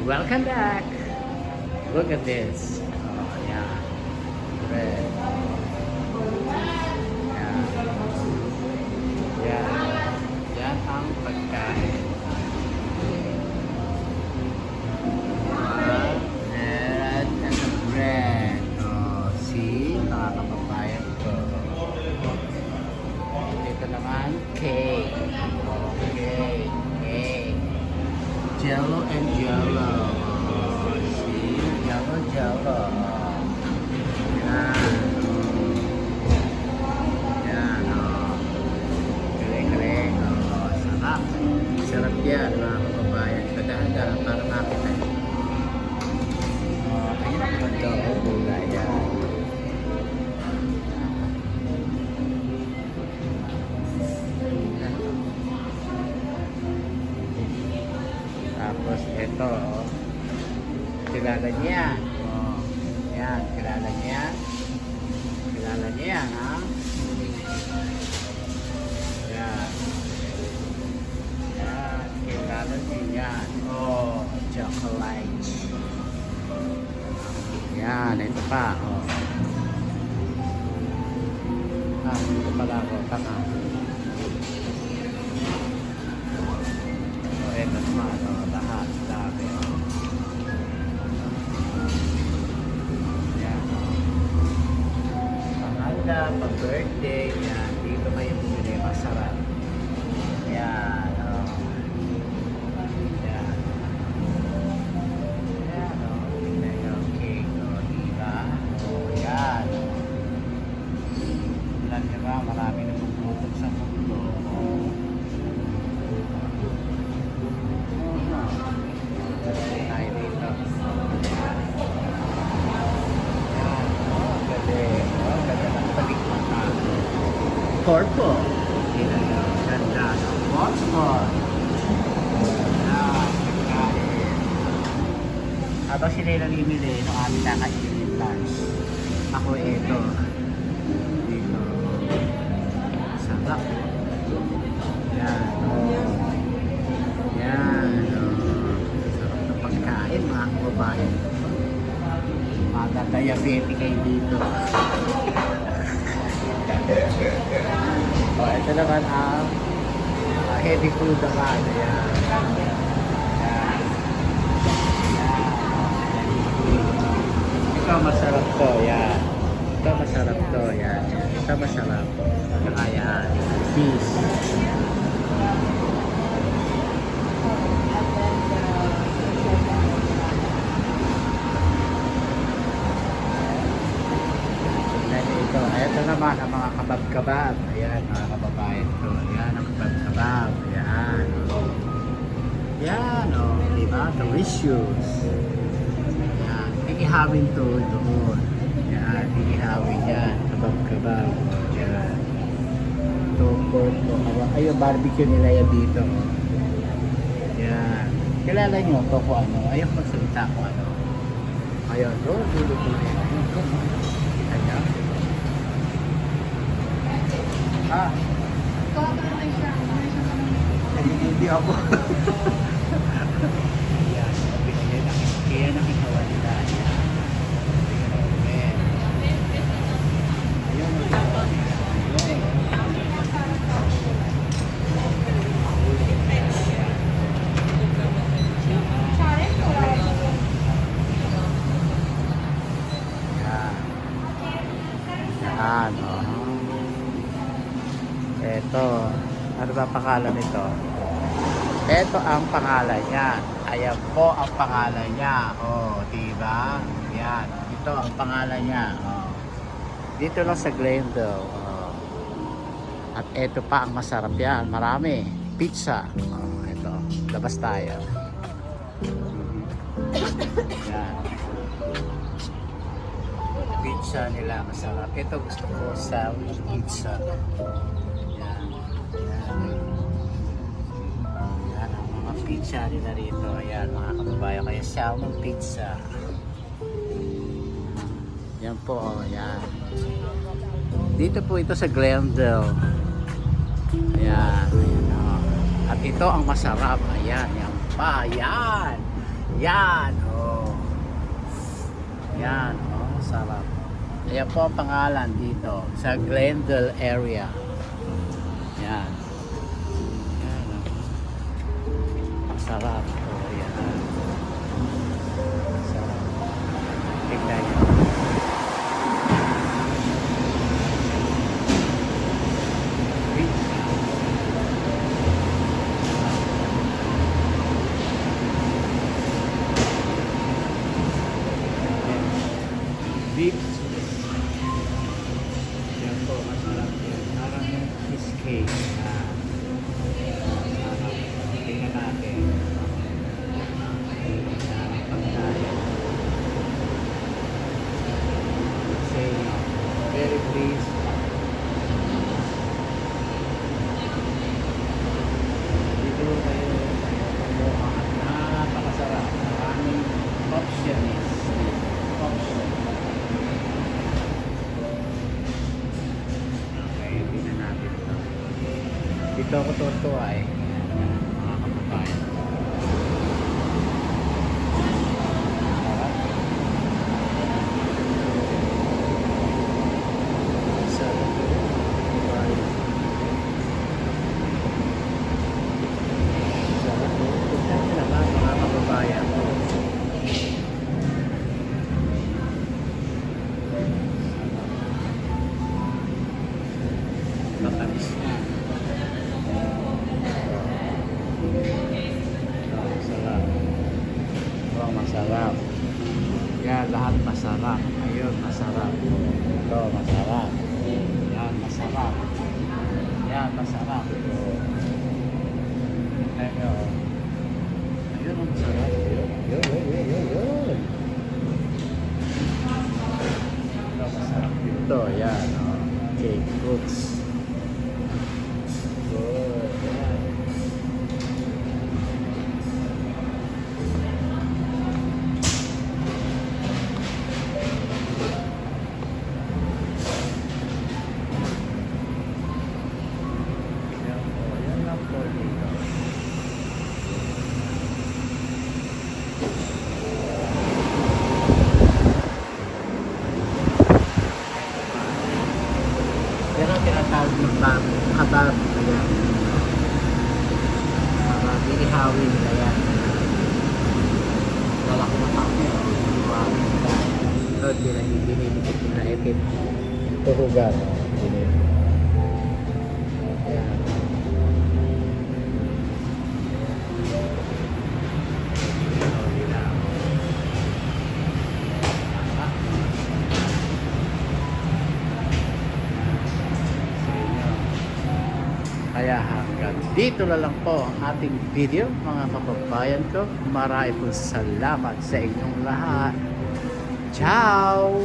Welcome back. Look at this. Oh, yeah. Red. Yeah. Yeah. Yan ang pagkain. Red and bread. Oh, see? Mga kababayan ko. Ito naman, cake. Okay. Cake. Jello and jello. Oh, see? Jello, jello. Yan. Yan, oh. Galing-galing. Oh, sarap. Sarap yan, mga kababayan. Padahan-dahan para makita nyo. Oh, ayun naman daw. Gulay yan. Tapos ito, oh. Kilala niya. Oh, yan, kilala niya. Kilala niya yan, ha? Yan. Yan, kilala niya yan. Oh, chocolate. Yan, ito pa, oh. Ito pala ako, tama. Oh, ito naman, oh, lahat, dami, oh. Yan, oh. Panganda, pag-birthday, yan. Dito kayo bumili, masarap. Yan, oh. Yan. Yan, oh. Tingnan yung cake, oh. Diba? Oh, yan. Alam niyo ba, marami nagugutom sa mundo. Oh. Tayo dito. Yan, oh. Galing. Oh, ganda ng palikmata. Purple. Tingnan niyo. Ganda. Hotspot. Yan, pagkain. Habang sila namimili nung aming kakainin lunch, ako ito. Dito. Sarap. Yan. Oh. Yan. Oh. Sarap na pagkain, mga kababayan. Mga-diabetic kayo dito. Oh, ito naman ang heavy food naman. Ayan. Ayan. Ito masarap to. Yan. Ito masarap to. Yan. Ito masarap. Kaya fish. Ito. Ito naman ang mga kabab-kabab. Ayan, mga kababayan ko. Ayan, ang kabab-kabab. Ayan. Ayan, oh. Diba? Delicious. Ayan. Ihawin to doon. Ayan, ihawin yan. Kabab-kabab. Ayan. Toko. Ayun, barbecue nila yan dito. Ayan. Kilala nyo to kung ano. Ayun, magsalita kung ano. Ayun, doon. Ayan. Ah. Hindi ako. Yan. Kaya nakikawa nila. Yan. Ito, ano ba pangalan nito? Ito ang pangalan niya. Ayan po ang pangalan niya. Oh, diba? Yan. Ito ang pangalan niya. Oh. Dito lang sa Glendale. Oh. At ito pa ang masarap yan. Marami. Pizza. Oh, ito. Labas tayo. Yan. Pizza nila masarap. Ito gusto ko sa pizza. Yan. Yan ang mga pizza nila rito. Ayan mga kababayan. Kaya salmon pizza. Yan po. Oh, yan. Dito po ito sa Glendale. Ayan. Ayan oh. At ito ang masarap. Ayan. Yan pa. Ayan. Yan, oh. Yan, oh, sarap. Ayan po ang pangalan dito sa Glendale area. Yan. Yan, oh. Sarap. Oh, yan. Sarap. Tignan nyo. Beef. Yan po, masarap yan. Parang yung cheesecake. Masarap. Tingnan natin. Sarap pagkain. Say, very pleased. Dito kayo kumuha at napakasarap. Maraming options. Dito ako tuwa eh. Mga kababayan. Sarap. Sarap. Tignan nyo naman mga kababayan. Matamis na. Masarap. Oh, masarap. Yan, lahat masarap. Ayun, masarap. Ito, masarap. Yan, masarap. Yan, masarap. Ayun. Ayun, ang masarap. Yun. Ito, masarap dito. Yan, oh. Cake fruits. Good. Yan. Yan ang tinatawag ng kabab. Kaya para ihawin. Kaya wala ko matapos. Ihawin ka. Ito, dinidikit na ipit. Tuhugan. Dinidikit. Yan. Kaya hanggang dito na lang po ang ating video mga kababayan ko. Marami po salamat sa inyong lahat. Ciao!